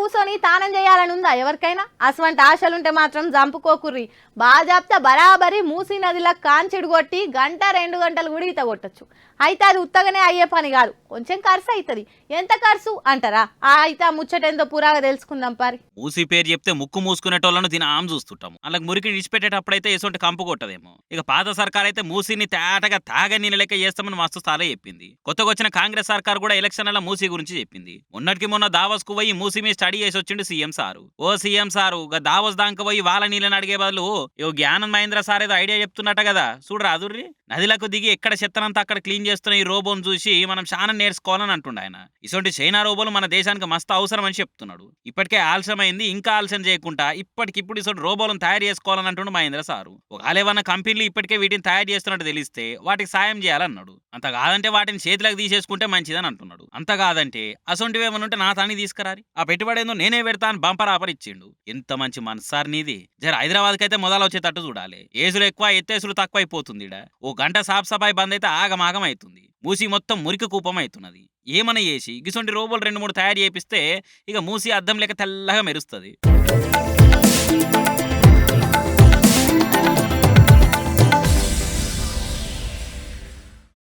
కూర్చొని తానం చేయాలని ఉందా ఎవరికైనా? అటువంటి ఆశలుంటే మాత్రం జంపుకోకుర్రి. బాజాప్తా బరాబరి మూసీ నదిలో కాంచిడు కొట్టి 1-2 గంటలు కూడా ఈత కొట్టచ్చు. అయితే అది ఉత్తగానే అయ్యే పని కాదు, కొంచెం ఖర్చు అవుతుంది. ఎంత ఖర్చు అంటారా? అయితే ఆ ముచ్చటేందో పురాగా తెలుసుకుందాం పారి. మూసి పేరు చెప్తే ముక్కు మూసుకునేటోళ్ళను ఆమ్ చూస్తుంటాము. వాళ్ళకి మురికి విడిచిపెట్టేటప్పుడైతే ఎసొంటి కంపు కొట్టదేమో. ఇక పాత సర్కార్ అయితే మూసిని తేటగా తాగ నీళ్ళ లెక్క చేస్తామని మస్తు స్థాయి చెప్పింది. కొత్తగా వచ్చిన కాంగ్రెస్ సర్కార్ కూడా ఎలక్షన్ల మూసి గురించి చెప్పింది. మొన్నటికి మొన్న దావోస్ కు పోయి మూసి మీద స్టడీ చేసి వచ్చిండు సీఎం సారు. ఓ సీఎం సారు దావోస్ దాకా పోయి వాళ్ళ నీళ్ళని అడిగే బదులు జ్ఞానం మహేంద్ర సార్ ఏదో ఐడియా చెప్తున్నట్ట కదా, చూడరా అదుర్రి. నదిలకు దిగి ఎక్కడ చెత్తనంతా అక్కడ క్లీన్ చేస్తున్న ఈ రోబోను చూసి మనం చాలా నేర్చుకోవాలని అంటుండ ఆయన. ఇటువంటి చైనా రోబోలు మన దేశానికి మస్తు అవసరం అని చెప్తున్నాడు. ఇప్పటికే ఆలస్యమైంది, ఇంకా ఆలస్యం చేయకుండా ఇప్పటికిప్పుడు ఇటువంటి రోబోలను తయారు చేసుకోవాలని అంటుండు మహేంద్ర సారు. ఒకవేళ ఏమన్నా కంపెనీలు ఇప్పటికే వీటిని తయారు చేస్తున్నట్టు తెలిస్తే వాటికి సాయం చేయాలన్నాడు. అంత కాదంటే వాటిని చేతులకు తీసేసుకుంటే మంచిదని అంటున్నాడు. అంత కాదంటే అసొంటివి ఏమనుంటే నా తాని తీసుకురారి, ఆ పెట్టుబడేందో నేనే పెడతాను బంపర్ ఆఫర్ ఇచ్చిండు. ఎంత మంచి మనసు సార్ నీది. జర హైదరాబాద్ కైతే మొదలు వచ్చేటట్టు చూడాలి. ఏసులు ఎక్కువ ఎత్తేసులు తక్కువ అయిపోతుంది. ఓ గంట సాఫ్ సఫాయి బంద్ అయితే ఆగమాగం అవుతుంది. మూసి మొత్తం మురికి కూపం అవుతున్నది. ఏమన్నా చేసి గిసొంటి రోబోలు 2-3 తయారు చేపిస్తే ఇక మూసి అద్దం లేక తెల్లగా మెరుస్తుంది.